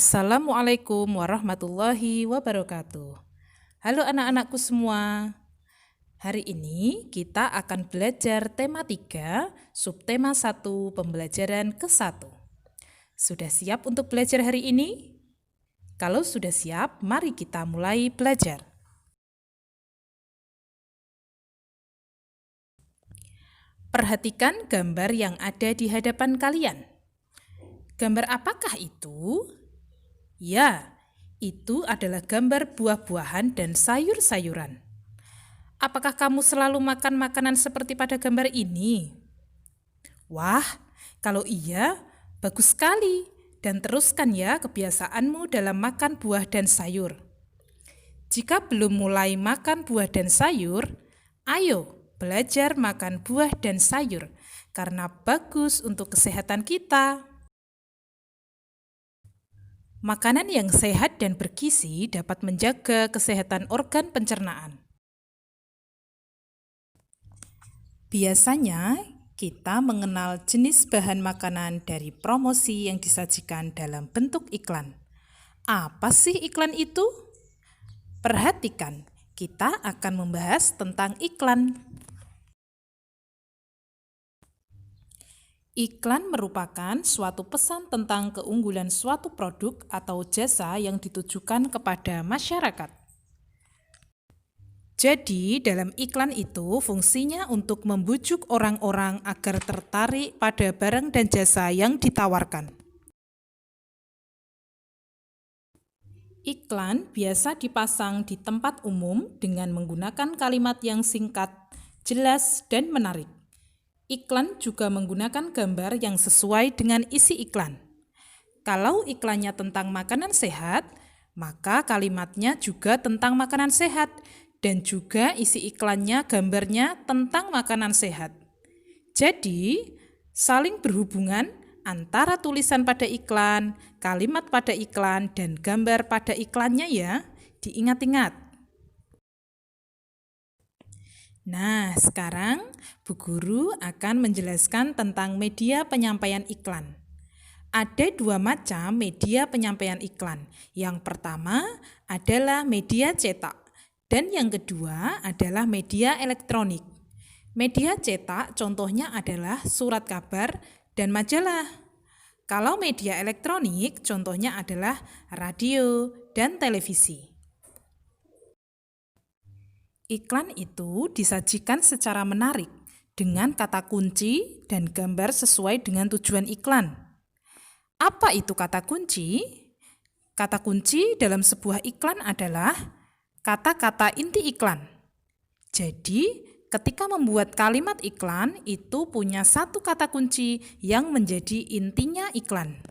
Assalamualaikum warahmatullahi wabarakatuh. Halo anak-anakku semua. Hari ini kita akan belajar tema 3, subtema 1, pembelajaran ke-1. Sudah siap untuk belajar hari ini? Kalau sudah siap, mari kita mulai belajar. Perhatikan gambar yang ada di hadapan kalian. Gambar apakah itu? Ya, itu adalah gambar buah-buahan dan sayur-sayuran. Apakah kamu selalu makan makanan seperti pada gambar ini? Wah, kalau iya, bagus sekali. Dan teruskan ya kebiasaanmu dalam makan buah dan sayur. Jika belum mulai makan buah dan sayur, ayo belajar makan buah dan sayur karena bagus untuk kesehatan kita. Makanan yang sehat dan bergizi dapat menjaga kesehatan organ pencernaan. Biasanya, kita mengenal jenis bahan makanan dari promosi yang disajikan dalam bentuk iklan. Apa sih iklan itu? Perhatikan, kita akan membahas tentang iklan. Iklan merupakan suatu pesan tentang keunggulan suatu produk atau jasa yang ditujukan kepada masyarakat. Jadi, dalam iklan itu fungsinya untuk membujuk orang-orang agar tertarik pada barang dan jasa yang ditawarkan. Iklan biasa dipasang di tempat umum dengan menggunakan kalimat yang singkat, jelas, dan menarik. Iklan juga menggunakan gambar yang sesuai dengan isi iklan. Kalau iklannya tentang makanan sehat, maka kalimatnya juga tentang makanan sehat. Dan juga isi iklannya gambarnya tentang makanan sehat. Jadi, saling berhubungan antara tulisan pada iklan, kalimat pada iklan, dan gambar pada iklannya ya, diingat-ingat. Nah, sekarang Bu Guru akan menjelaskan tentang media penyampaian iklan. Ada dua macam media penyampaian iklan. Yang pertama adalah media cetak. Dan yang kedua adalah media elektronik. Media cetak contohnya adalah surat kabar dan majalah. Kalau media elektronik contohnya adalah radio dan televisi. Iklan itu disajikan secara menarik dengan kata kunci dan gambar sesuai dengan tujuan iklan. Apa itu kata kunci? Kata kunci dalam sebuah iklan adalah kata-kata inti iklan. Jadi, ketika membuat kalimat iklan, itu punya satu kata kunci yang menjadi intinya iklan.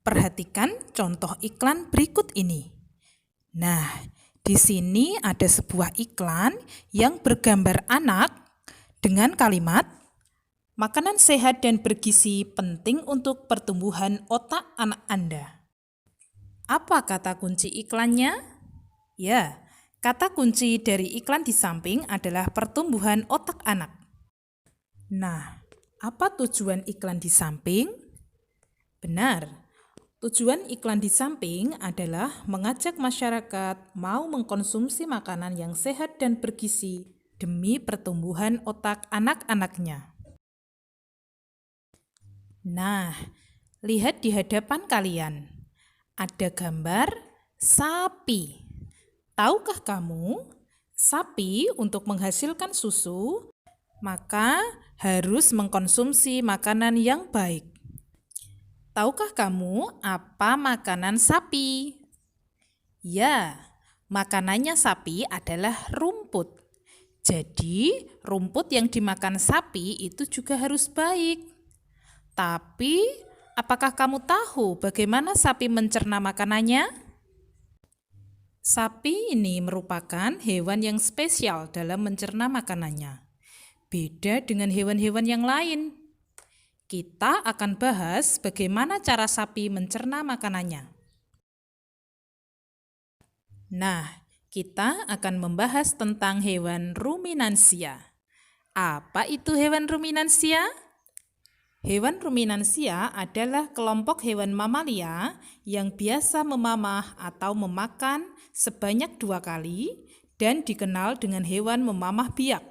Perhatikan contoh iklan berikut ini. Nah, di sini ada sebuah iklan yang bergambar anak dengan kalimat, makanan sehat dan bergizi penting untuk pertumbuhan otak anak Anda. Apa kata kunci iklannya? Ya, kata kunci dari iklan di samping adalah pertumbuhan otak anak. Nah, apa tujuan iklan di samping? Benar, tujuan iklan di samping adalah mengajak masyarakat mau mengkonsumsi makanan yang sehat dan bergizi demi pertumbuhan otak anak-anaknya. Nah, lihat di hadapan kalian. Ada gambar sapi. Tahukah kamu, sapi untuk menghasilkan susu, maka harus mengkonsumsi makanan yang baik. Tahukah kamu apa makanan sapi? Ya, makanannya sapi adalah rumput. Jadi, rumput yang dimakan sapi itu juga harus baik. Tapi, apakah kamu tahu bagaimana sapi mencerna makanannya? Sapi ini merupakan hewan yang spesial dalam mencerna makanannya. Beda dengan hewan-hewan yang lain. Kita akan bahas bagaimana cara sapi mencerna makanannya. Nah, kita akan membahas tentang hewan ruminansia. Apa itu hewan ruminansia? Hewan ruminansia adalah kelompok hewan mamalia yang biasa memamah atau memakan sebanyak 2 kali dan dikenal dengan hewan memamah biak.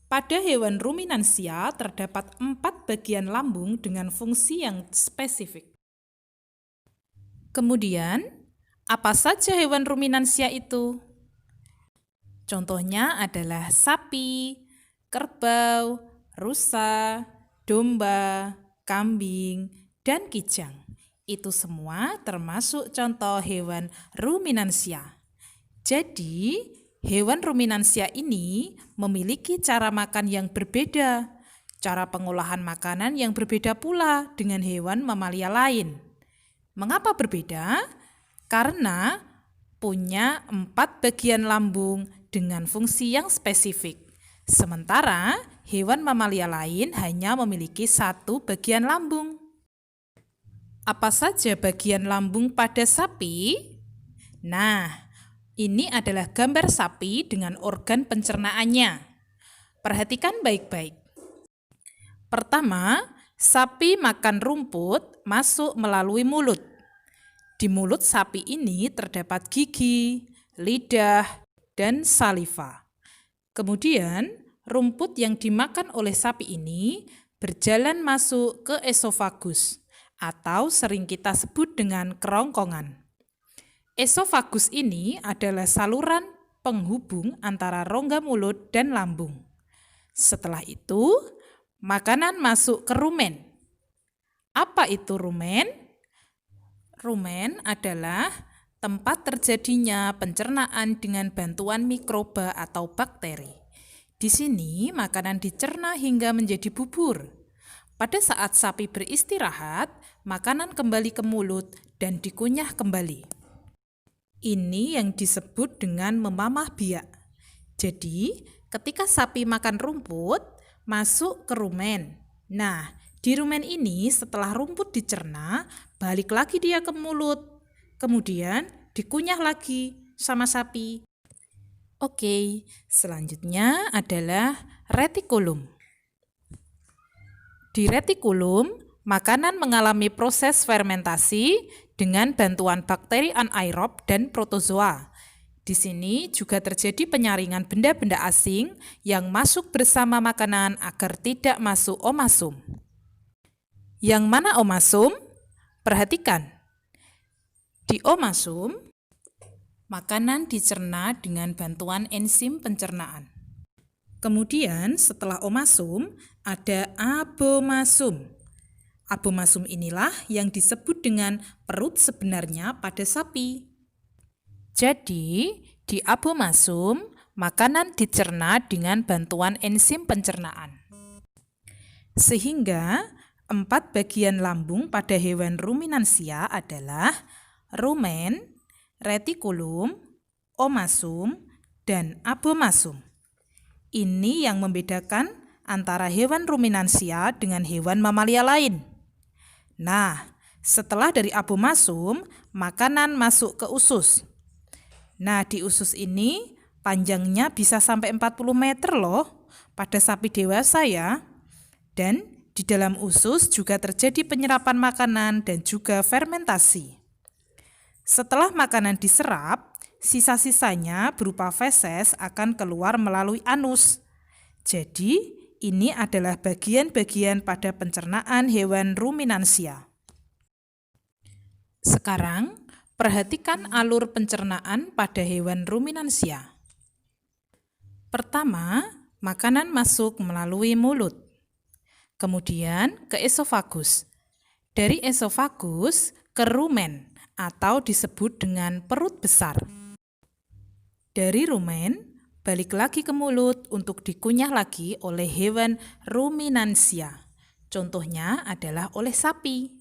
Pada hewan ruminansia terdapat 4 bagian lambung dengan fungsi yang spesifik. Kemudian, apa saja hewan ruminansia itu? Contohnya adalah sapi, kerbau, rusa, domba, kambing, dan kijang. Itu semua termasuk contoh hewan ruminansia. Jadi, hewan ruminansia ini memiliki cara makan yang berbeda, cara pengolahan makanan yang berbeda pula dengan hewan mamalia lain. Mengapa berbeda? Karena punya 4 bagian lambung dengan fungsi yang spesifik. Sementara hewan mamalia lain hanya memiliki 1 bagian lambung. Apa saja bagian lambung pada sapi? Nah, ini adalah gambar sapi dengan organ pencernaannya. Perhatikan baik-baik. Pertama, sapi makan rumput masuk melalui mulut. Di mulut sapi ini terdapat gigi, lidah, dan saliva. Kemudian, rumput yang dimakan oleh sapi ini berjalan masuk ke esofagus atau sering kita sebut dengan kerongkongan. Esofagus ini adalah saluran penghubung antara rongga mulut dan lambung. Setelah itu, makanan masuk ke rumen. Apa itu rumen? Rumen adalah tempat terjadinya pencernaan dengan bantuan mikroba atau bakteri. Di sini makanan dicerna hingga menjadi bubur. Pada saat sapi beristirahat, makanan kembali ke mulut dan dikunyah kembali. Ini yang disebut dengan memamah biak. Jadi, ketika sapi makan rumput, masuk ke rumen. Nah, di rumen ini setelah rumput dicerna, balik lagi dia ke mulut. Kemudian dikunyah lagi sama sapi. Oke, selanjutnya adalah retikulum. Di retikulum, makanan mengalami proses fermentasi dengan bantuan bakteri anaerob dan protozoa. Di sini juga terjadi penyaringan benda-benda asing yang masuk bersama makanan agar tidak masuk omasum. Yang mana omasum? Perhatikan. Di omasum, makanan dicerna dengan bantuan enzim pencernaan. Kemudian setelah omasum, ada abomasum. Abomasum inilah yang disebut dengan perut sebenarnya pada sapi. Jadi, di abomasum, makanan dicerna dengan bantuan enzim pencernaan. Sehingga 4 bagian lambung pada hewan ruminansia adalah rumen, retikulum, omasum, dan abomasum. Ini yang membedakan antara hewan ruminansia dengan hewan mamalia lain. Nah, setelah dari abomasum, makanan masuk ke usus. Nah, di usus ini panjangnya bisa sampai 40 meter loh pada sapi dewasa ya. Dan di dalam usus juga terjadi penyerapan makanan dan juga fermentasi. Setelah makanan diserap, sisa-sisanya berupa feses akan keluar melalui anus. Jadi, ini adalah bagian-bagian pada pencernaan hewan ruminansia. Sekarang, perhatikan alur pencernaan pada hewan ruminansia. Pertama, makanan masuk melalui mulut. Kemudian ke esofagus. Dari esofagus ke rumen atau disebut dengan perut besar. Dari rumen, balik lagi ke mulut untuk dikunyah lagi oleh hewan ruminansia. Contohnya adalah oleh sapi.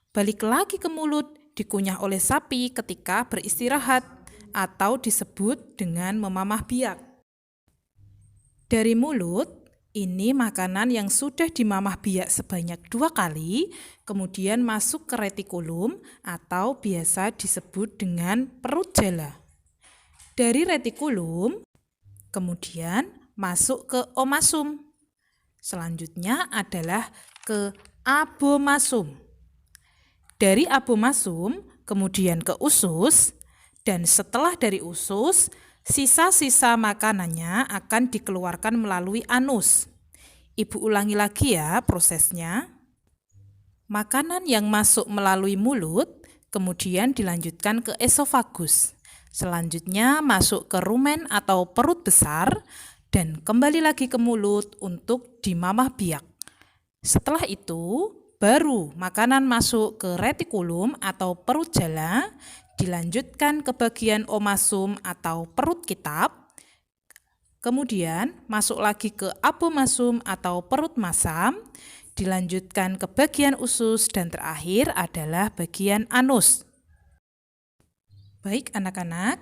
Balik lagi ke mulut, dikunyah oleh sapi ketika beristirahat atau disebut dengan memamah biak. Dari mulut, ini makanan yang sudah dimamah biak sebanyak 2 kali, kemudian masuk ke retikulum atau biasa disebut dengan perut jala. Dari retikulum, kemudian masuk ke omasum. Selanjutnya adalah ke abomasum. Dari abomasum kemudian ke usus, dan setelah dari usus, sisa-sisa makanannya akan dikeluarkan melalui anus. Ibu ulangi lagi ya prosesnya. Makanan yang masuk melalui mulut, kemudian dilanjutkan ke esofagus. Selanjutnya masuk ke rumen atau perut besar, dan kembali lagi ke mulut untuk dimamah biak. Setelah itu, baru makanan masuk ke retikulum atau perut jala, dilanjutkan ke bagian omasum atau perut kitab, kemudian masuk lagi ke abomasum atau perut masam, dilanjutkan ke bagian usus, dan terakhir adalah bagian anus. Baik anak-anak,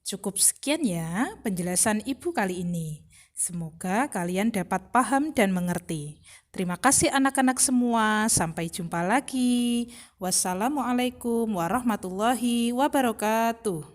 cukup sekian ya penjelasan Ibu kali ini. Semoga kalian dapat paham dan mengerti. Terima kasih anak-anak semua. Sampai jumpa lagi. Wassalamualaikum warahmatullahi wabarakatuh.